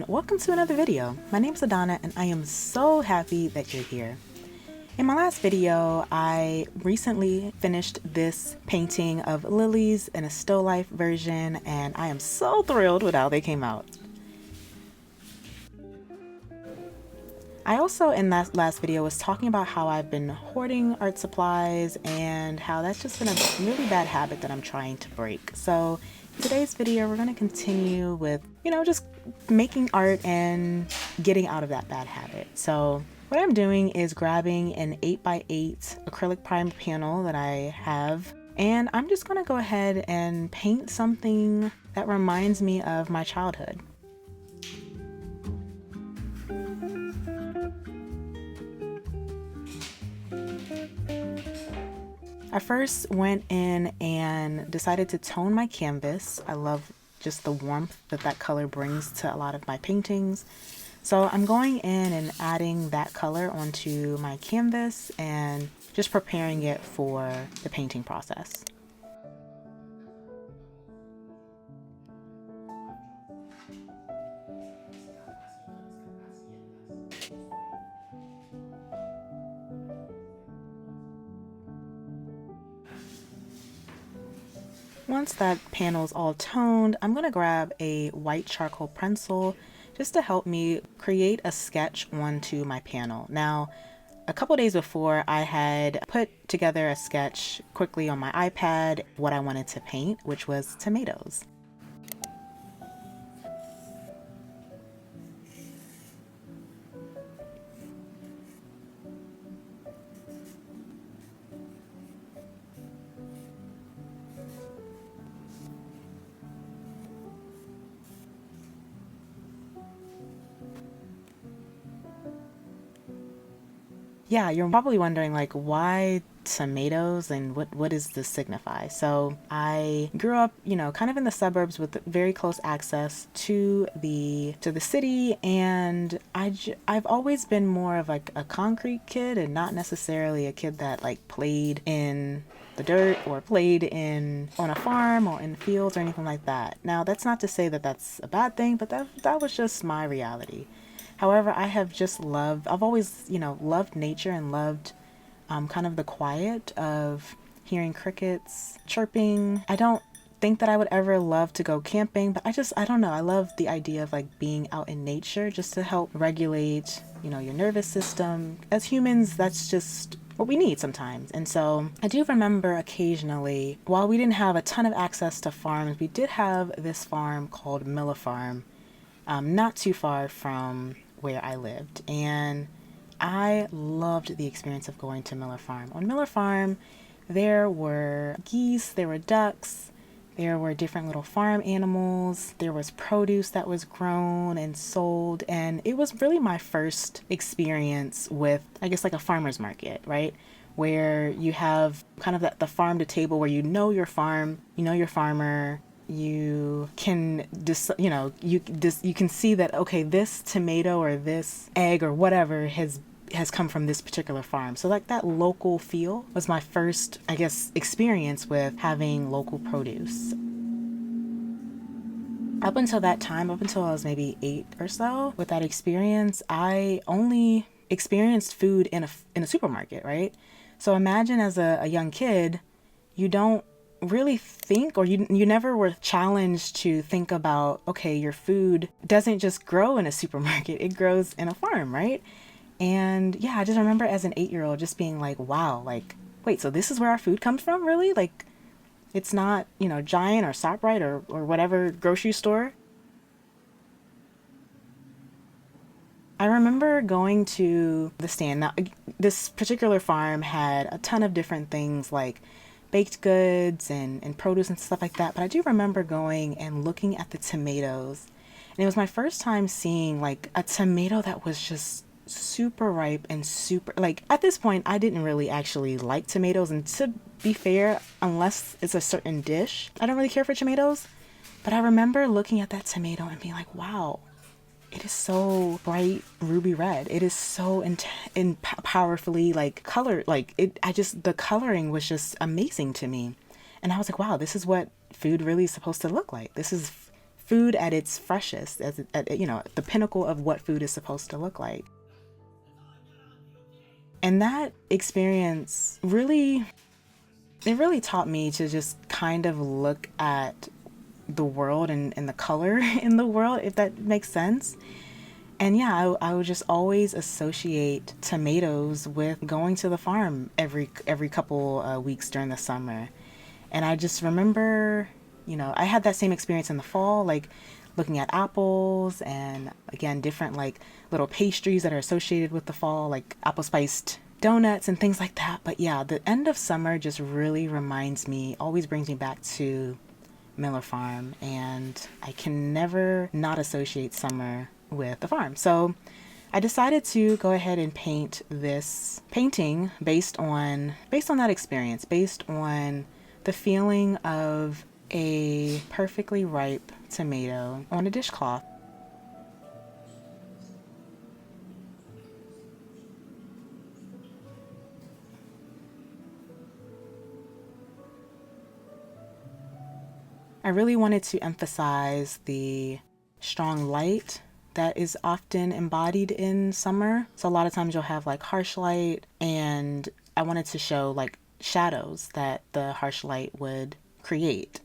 and welcome to another video. My name is Adana and I am so happy that you're here. In my last video, I recently finished this painting of lilies in a still life version and I am so thrilled with how they came out. I also in that last video was talking about how I've been hoarding art supplies and how that's just been a really bad habit that I'm trying to break. So in today's video, we're going to continue with, just making art and getting out of that bad habit. So what I'm doing is grabbing an 8x8 acrylic primed panel that I have, and I'm just going to go ahead and paint something that reminds me of my childhood. I first went in and decided to tone my canvas. I love just the warmth that that color brings to a lot of my paintings. So I'm going in and adding that color onto my canvas and just preparing it for the painting process. Once that panel's all toned, I'm going to grab a white charcoal pencil just to help me create a sketch onto my panel. Now, a couple days before, I had put together a sketch quickly on my iPad, what I wanted to paint, which was tomatoes. Yeah, you're probably wondering like why tomatoes and what does this signify? So I grew up, kind of in the suburbs with very close access to the city, and I've always been more of like a concrete kid and not necessarily a kid that like played in the dirt or played on a farm or in fields or anything like that. Now, that's not to say that that's a bad thing, but that was just my reality. However, I've always, loved nature and loved kind of the quiet of hearing crickets chirping. I don't think that I would ever love to go camping, but I don't know. I love the idea of like being out in nature just to help regulate, your nervous system. As humans, that's just what we need sometimes. And so I do remember occasionally, while we didn't have a ton of access to farms, we did have this farm called Miller Farm, not too far from where I lived, and I loved the experience of going to Miller Farm. On Miller Farm, there were geese, there were ducks, there were different little farm animals, there was produce that was grown and sold, and it was really my first experience with, I guess, like a farmer's market, right? Where you have kind of the farm to table where your farm, your farmer. You can you can see that, okay, this tomato or this egg or whatever has come from this particular farm. So like that local feel was my first, I guess, experience with having local produce. Up until that time, up until I was maybe 8 or so, with that experience, I only experienced food in a supermarket, right? So imagine as a young kid, you don't really think, or you never were challenged to think about, okay, your food doesn't just grow in a supermarket, it grows in a farm, right? And yeah, I just remember as an 8-year-old just being like, wow, like, wait, so this is where our food comes from, really? Like, it's not, Giant or ShopRite or whatever grocery store. I remember going to the stand. Now, this particular farm had a ton of different things like baked goods and produce and stuff like that. But I do remember going and looking at the tomatoes. And it was my first time seeing like a tomato that was just super ripe and super, like, at this point, I didn't really actually like tomatoes. And to be fair, unless it's a certain dish, I don't really care for tomatoes. But I remember looking at that tomato and being like, wow, it is so bright ruby red. It is so powerfully like colored. Like the coloring was just amazing to me. And I was like, wow, this is what food really is supposed to look like. This is food at its freshest, the pinnacle of what food is supposed to look like. And that experience really taught me to just kind of look at the world and the color in the world, if that makes sense. And yeah, I would just always associate tomatoes with going to the farm every couple weeks during the summer. And I just remember, I had that same experience in the fall, like looking at apples and again, different like little pastries that are associated with the fall, like apple spiced donuts and things like that. But yeah, the end of summer just really always brings me back to Miller Farm, and I can never not associate summer with the farm. So I decided to go ahead and paint this painting based on that experience, based on the feeling of a perfectly ripe tomato on a dishcloth. I really wanted to emphasize the strong light that is often embodied in summer. So a lot of times you'll have like harsh light, and I wanted to show like shadows that the harsh light would create.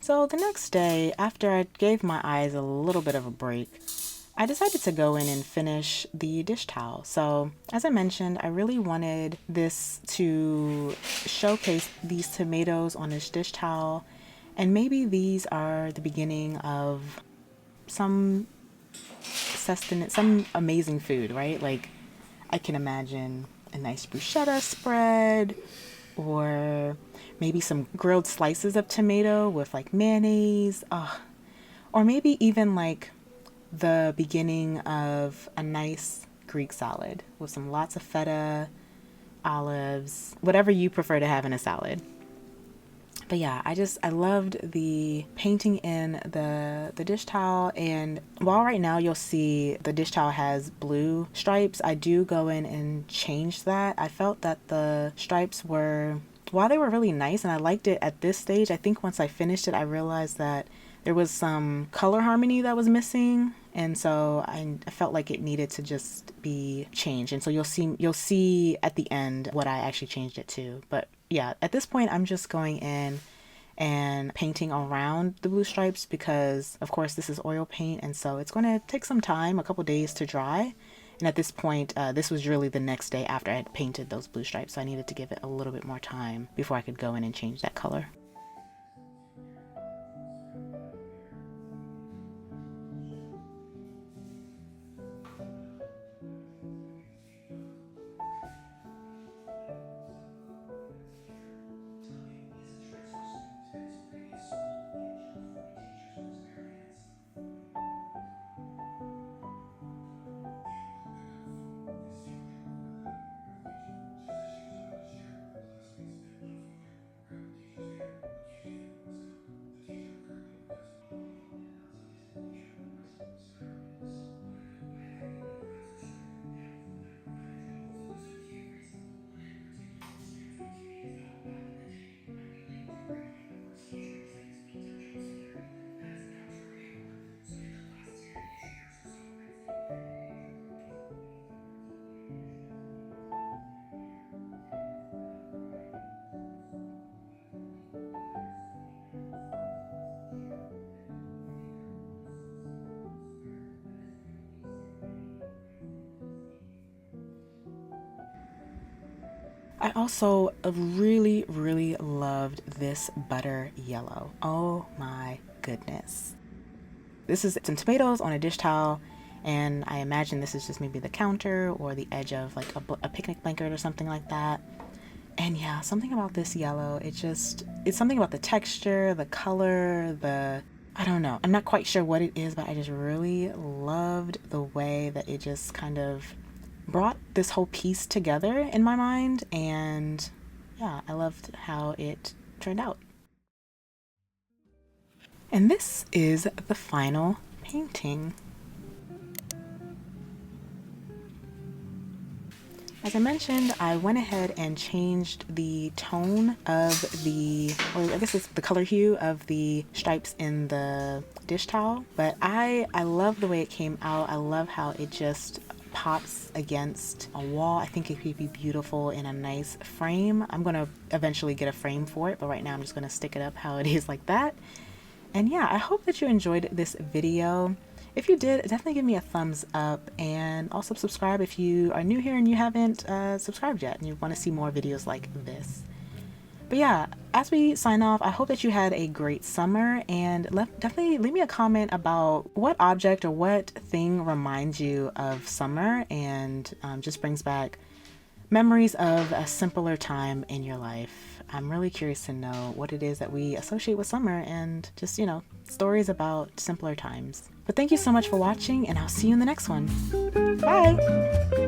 So the next day, after I gave my eyes a little bit of a break, I decided to go in and finish the dish towel. So, as I mentioned, I really wanted this to showcase these tomatoes on this dish towel, and maybe these are the beginning of some sustenance, some amazing food, right? Like, I can imagine a nice bruschetta spread, or maybe some grilled slices of tomato with like mayonnaise, or maybe even like the beginning of a nice Greek salad with some lots of feta, olives, whatever you prefer to have in a salad. But yeah, I loved the painting in the dish towel. And while right now you'll see the dish towel has blue stripes, I do go in and change that. I felt that the stripes were, while they were really nice and I liked it at this stage, I think once I finished it, I realized that there was some color harmony that was missing, and so I felt like it needed to just be changed. And so you'll see at the end what I actually changed it to. But yeah, at this point I'm just going in and painting around the blue stripes because of course this is oil paint, and so it's going to take some time, a couple days to dry. And at this point, this was really the next day after I had painted those blue stripes, so I needed to give it a little bit more time before I could go in and change that color. I also really, really loved this butter yellow. Oh my goodness. This is some tomatoes on a dish towel, and I imagine this is just maybe the counter or the edge of like a picnic blanket or something like that. And yeah, something about this yellow, it's something about the texture, the color, I don't know. I'm not quite sure what it is, but I just really loved the way that it just kind of brought this whole piece together in my mind. And yeah, I loved how it turned out. And this is the final painting. As I mentioned, I went ahead and changed the tone of or I guess it's the color hue of the stripes in the dish towel, but I love the way it came out. I love how it just pops against a wall. I think it could be beautiful in a nice frame. I'm gonna eventually get a frame for it, but right now I'm just gonna stick it up how it is like that. And yeah, I hope that you enjoyed this video. If you did, definitely give me a thumbs up, and also subscribe if you are new here and you haven't subscribed yet and you want to see more videos like this. But yeah, as we sign off, I hope that you had a great summer, and definitely leave me a comment about what object or what thing reminds you of summer and just brings back memories of a simpler time in your life. I'm really curious to know what it is that we associate with summer and just, stories about simpler times. But thank you so much for watching, and I'll see you in the next one. Bye!